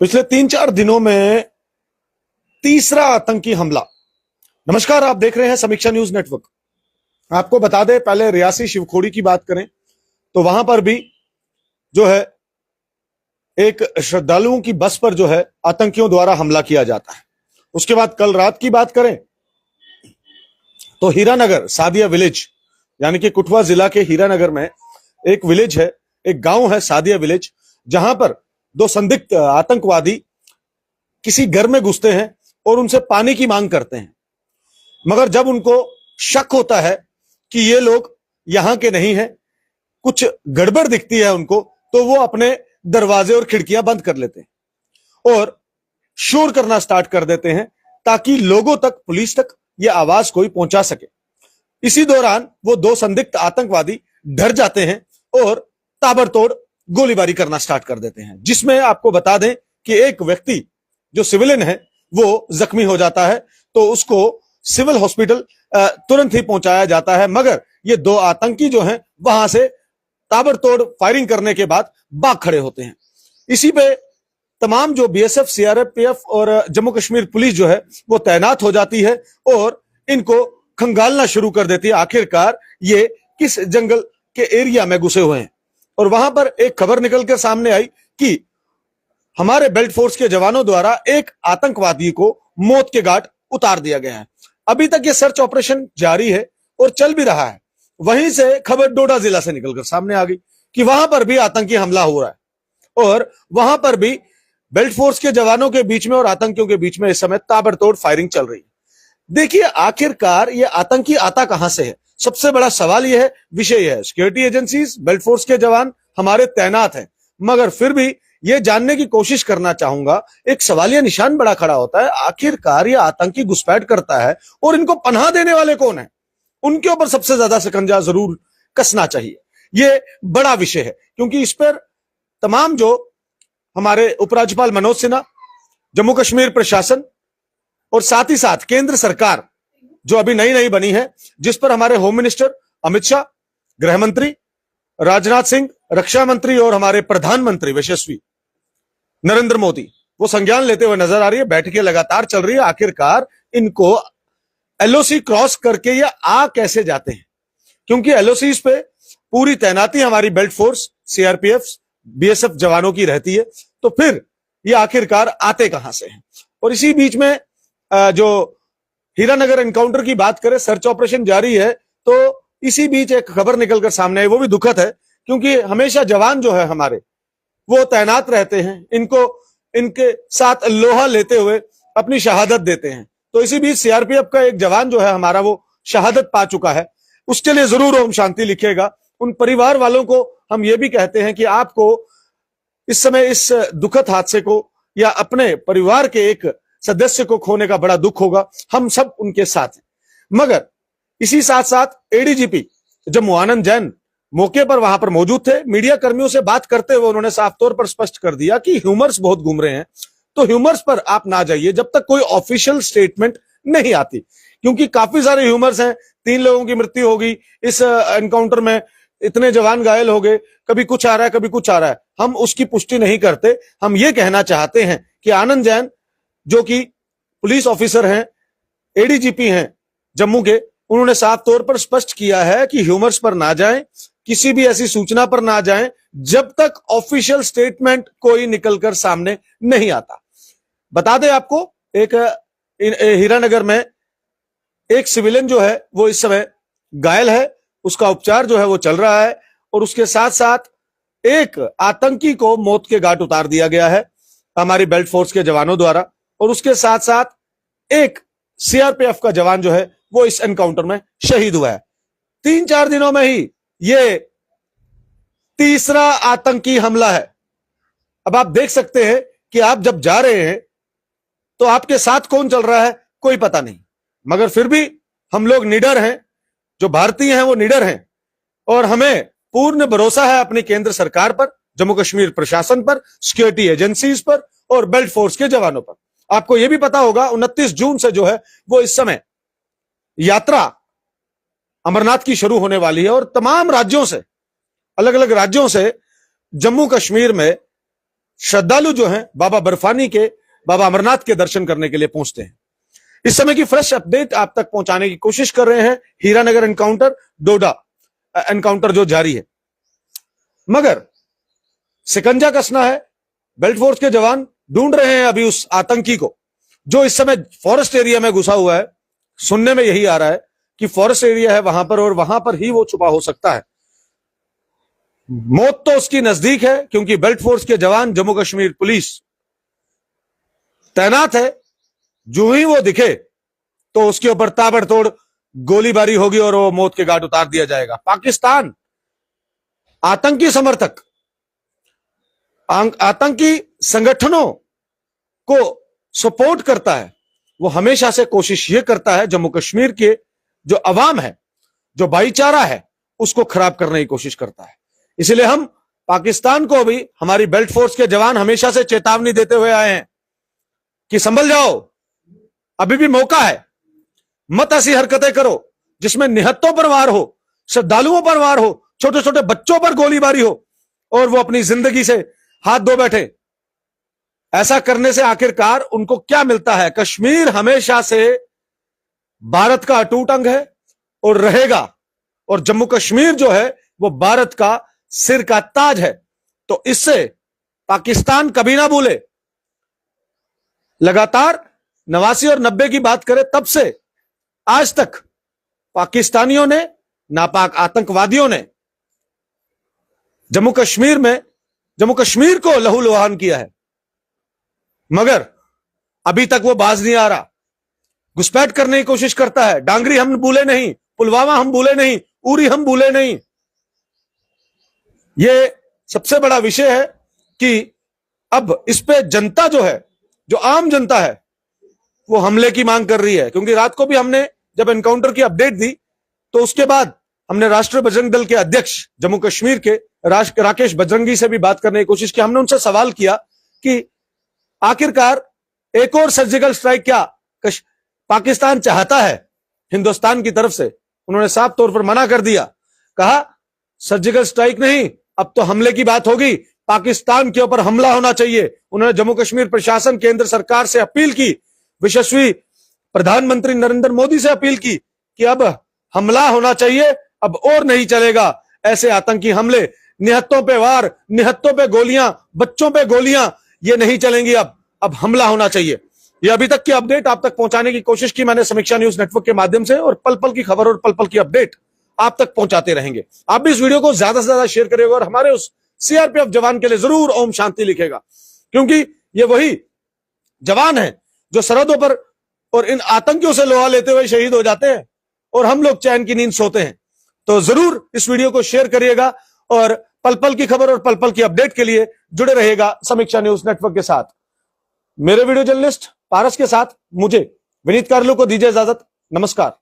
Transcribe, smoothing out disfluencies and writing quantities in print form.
पिछले 3-4 दिनों में तीसरा आतंकी हमला। नमस्कार, आप देख रहे हैं समीक्षा न्यूज नेटवर्क। आपको बता दें, पहले रियासी शिवखोड़ी की बात करें तो वहां पर भी जो है एक श्रद्धालुओं की बस पर जो है आतंकियों द्वारा हमला किया जाता है। उसके बाद कल रात की बात करें तो हीरानगर सादिया विलेज यानी कि कुटवा जिला के हीरानगर में एक विलेज है, एक गांव है सादिया विलेज, जहां पर दो संदिग्ध आतंकवादी किसी घर में घुसते हैं और उनसे पानी की मांग करते हैं। मगर जब उनको शक होता है कि ये लोग यहां के नहीं हैं, कुछ गड़बड़ दिखती है उनको, तो वो अपने दरवाजे और खिड़कियां बंद कर लेते हैं और शोर करना स्टार्ट कर देते हैं ताकि लोगों तक, पुलिस तक यह आवाज कोई पहुंचा सके। इसी दौरान वो दो संदिग्ध आतंकवादी डर जाते हैं और ताबड़तोड़ गोलीबारी करना स्टार्ट कर देते हैं, जिसमें आपको बता दें कि एक व्यक्ति जो सिविलियन है वो जख्मी हो जाता है, तो उसको सिविल हॉस्पिटल तुरंत ही पहुंचाया जाता है। मगर ये दो आतंकी जो हैं वहां से ताबड़तोड़ फायरिंग करने के बाद भाग खड़े होते हैं। इसी पे तमाम जो बीएसएफ, सीआरपीएफ और जम्मू कश्मीर पुलिस जो है वो तैनात हो जाती है और इनको खंगालना शुरू कर देती है। आखिरकार ये किस जंगल के एरिया में घुसे हुए हैं। और वहां पर एक खबर निकलकर सामने आई कि हमारे बेल्ट फोर्स के जवानों द्वारा एक आतंकवादी को मौत के घाट उतार दिया गया है। अभी तक ये सर्च ऑपरेशन जारी है और चल भी रहा है। वहीं से खबर डोडा जिला से निकलकर सामने आ गई कि वहां पर भी आतंकी हमला हो रहा है और वहां पर भी बेल्ट फोर्स के जवानों के बीच में और आतंकियों के बीच में इस समय ताबड़तोड़ फायरिंग चल रही है। देखिए, आखिरकार ये आतंकी आता कहां से है? सबसे बड़ा सवाल यह है, विषय यह है, सिक्योरिटी एजेंसीज, बेल्ट फोर्स के जवान हमारे तैनात हैं, मगर फिर भी यह जानने की कोशिश करना चाहूंगा, एक सवालिया निशान बड़ा खड़ा होता है, आखिरकार ये आतंकी घुसपैठ करता है और इनको पनाह देने वाले कौन है? उनके ऊपर सबसे ज्यादा शिकंजा जरूर कसना चाहिए। यह बड़ा विषय है क्योंकि इस पर तमाम जो हमारे उपराज्यपाल मनोज सिन्हा, जम्मू कश्मीर प्रशासन और साथ ही साथ केंद्र सरकार जो अभी नई नई बनी है, जिस पर हमारे होम मिनिस्टर अमित शाह, गृह मंत्री राजनाथ सिंह, रक्षा मंत्री और हमारे प्रधानमंत्री यशस्वी नरेंद्र मोदी वो संज्ञान लेते हुए नजर आ रही है। बैठकें लगातार चल रही है। आखिरकार इनको एलओसी क्रॉस करके ये आ कैसे जाते हैं? क्योंकि एलओसी पे पूरी तैनाती हमारी बेल्ट फोर्स, सीआरपीएफ, बीएसएफ जवानों की रहती है, तो फिर ये आखिरकार आते कहां से हैं? और इसी बीच में जो हीरानगर एनकाउंटर की बात करें, सर्च ऑपरेशन जारी है, तो इसी बीच एक खबर निकलकर सामने आई, वो भी दुखद है क्योंकि हमेशा जवान जो है हमारे वो तैनात रहते हैं, इनको इनके साथ लोहा लेते हुए अपनी शहादत देते हैं। तो इसी बीच सीआरपीएफ का एक जवान जो है हमारा वो शहादत पा चुका है। उसके लिए जरूर ओम शांति लिखिएगा। उन परिवार वालों को हम ये भी कहते हैं कि आपको इस समय इस दुखद हादसे को या अपने परिवार के एक सदस्य को खोने का बड़ा दुख होगा। हम सब उनके साथ हैं। मगर इसी साथ साथ एडीजीपी जम्मू आनंद जैन मौके पर वहां पर मौजूद थे। मीडिया कर्मियों से बात करते हुए उन्होंने साफ तौर पर स्पष्ट कर दिया कि ह्यूमर्स बहुत घूम रहे हैं, तो ह्यूमर्स पर आप ना जाइए जब तक कोई ऑफिशियल स्टेटमेंट नहीं आती, क्योंकि काफी सारे ह्यूमर्स हैं। 3 लोगों की मृत्यु होगी इस एनकाउंटर में, इतने जवान घायल हो गए, कभी कुछ आ रहा है कभी कुछ आ रहा है। हम उसकी पुष्टि नहीं करते। हम ये कहना चाहते हैं कि आनंद जैन जो कि पुलिस ऑफिसर हैं, एडीजीपी हैं जम्मू के, उन्होंने साफ तौर पर स्पष्ट किया है कि ह्यूमर्स पर ना जाएं, किसी भी ऐसी सूचना पर ना जाएं जब तक ऑफिशियल स्टेटमेंट कोई निकलकर सामने नहीं आता। बता दें आपको, एक हीरानगर में एक सिविलियन जो है वो इस समय घायल है, उसका उपचार जो है वो चल रहा है और उसके साथ साथ एक आतंकी को मौत के घाट उतार दिया गया है हमारी बेल्ट फोर्स के जवानों द्वारा, और उसके साथ साथ एक सीआरपीएफ का जवान जो है वो इस एनकाउंटर में शहीद हुआ है। 3-4 दिनों में ही ये तीसरा आतंकी हमला है। अब आप देख सकते हैं कि आप जब जा रहे हैं तो आपके साथ कौन चल रहा है कोई पता नहीं, मगर फिर भी हम लोग निडर हैं, जो भारतीय हैं वो निडर हैं और हमें पूर्ण भरोसा है अपनी केंद्र सरकार पर, जम्मू कश्मीर प्रशासन पर, सिक्योरिटी एजेंसीज पर और बेल्ट फोर्स के जवानों पर। आपको यह भी पता होगा 29 जून से जो है वो इस समय यात्रा अमरनाथ की शुरू होने वाली है और तमाम राज्यों से, अलग अलग राज्यों से जम्मू कश्मीर में श्रद्धालु जो हैं बाबा बर्फानी के, बाबा अमरनाथ के दर्शन करने के लिए पहुंचते हैं। इस समय की फ्रेश अपडेट आप तक पहुंचाने की कोशिश कर रहे हैं। हीरानगर एनकाउंटर, डोडा एनकाउंटर जो जारी है, मगर शिकंजा कसना है। बेल्ट फोर्स के जवान ढूंढ रहे हैं अभी उस आतंकी को जो इस समय फॉरेस्ट एरिया में घुसा हुआ है। सुनने में यही आ रहा है कि फॉरेस्ट एरिया है वहां पर और वहां पर ही वो छुपा हो सकता है। मौत तो उसकी नजदीक है क्योंकि बेल्ट फोर्स के जवान, जम्मू कश्मीर पुलिस तैनात है। जो ही वो दिखे तो उसके ऊपर ताबड़तोड़ गोलीबारी होगी और वो मौत के घाट उतार दिया जाएगा। पाकिस्तान आतंकी समर्थक, आतंकी संगठनों को सपोर्ट करता है। वो हमेशा से कोशिश ये करता है जम्मू कश्मीर के जो अवाम है, जो भाईचारा है, उसको खराब करने की कोशिश करता है। इसलिए हम पाकिस्तान को भी, हमारी बेल्ट फोर्स के जवान हमेशा से चेतावनी देते हुए आए हैं कि संभल जाओ, अभी भी मौका है। मत ऐसी हरकतें करो जिसमें निहत्तों पर वार हो, श्रद्धालुओं पर वार हो, छोटे छोटे बच्चों पर गोलीबारी हो और वो अपनी जिंदगी से हाथ धो बैठे। ऐसा करने से आखिरकार उनको क्या मिलता है? कश्मीर हमेशा से भारत का अटूट अंग है और रहेगा, और जम्मू कश्मीर जो है वो भारत का सिर का ताज है। तो इससे पाकिस्तान कभी ना भूले। लगातार 89 और 90 की बात करें तब से आज तक पाकिस्तानियों ने, नापाक आतंकवादियों ने जम्मू कश्मीर को लहूलुहान किया है, मगर अभी तक वो बाज नहीं आ रहा। घुसपैठ करने की कोशिश करता है। डांगरी हम भूले नहीं, पुलवामा हम भूले नहीं, उरी हम भूले नहीं। ये सबसे बड़ा विषय है कि अब इस पे जनता जो है, जो आम जनता है, वो हमले की मांग कर रही है। क्योंकि रात को भी हमने जब एनकाउंटर की अपडेट दी तो उसके बाद हमने राष्ट्रीय बजरंग दल के अध्यक्ष जम्मू कश्मीर के राकेश बजरंगी से भी बात करने की कोशिश की। हमने उनसे सवाल किया कि आखिरकार एक और सर्जिकल स्ट्राइक क्या पाकिस्तान चाहता है हिंदुस्तान की तरफ से? उन्होंने साफ तौर पर मना कर दिया। कहा सर्जिकल स्ट्राइक नहीं, अब तो हमले की बात होगी, पाकिस्तान के ऊपर हमला होना चाहिए। उन्होंने जम्मू कश्मीर प्रशासन, केंद्र सरकार से अपील की, यशस्वी प्रधानमंत्री नरेंद्र मोदी से अपील की कि अब हमला होना चाहिए, अब और नहीं चलेगा ऐसे आतंकी हमले, निहत्तों पे वार, निहत्तों पे गोलियां, बच्चों पे गोलियां, ये नहीं चलेंगी। अब हमला होना चाहिए। ये अभी तक की अपडेट आप तक पहुंचाने की कोशिश की मैंने समीक्षा न्यूज नेटवर्क के माध्यम से, और पल पल की खबर और पल पल की अपडेट आप तक पहुंचाते रहेंगे। आप भी इस वीडियो को ज्यादा से ज्यादा शेयर करिएगा और हमारे उस सीआरपीएफ जवान के लिए जरूर ओम शांति लिखेगा, क्योंकि ये वही जवान है जो सरहदों पर और इन आतंकियों से लोहा लेते हुए शहीद हो जाते हैं और हम लोग चैन की नींद सोते हैं। तो जरूर इस वीडियो को शेयर करिएगा और पल पल की खबर और पल पल की अपडेट के लिए जुड़े रहेगा समीक्षा न्यूज नेटवर्क के साथ। मेरे वीडियो जर्नलिस्ट पारस के साथ मुझे विनीत कार्लो को दीजिए इजाजत। नमस्कार।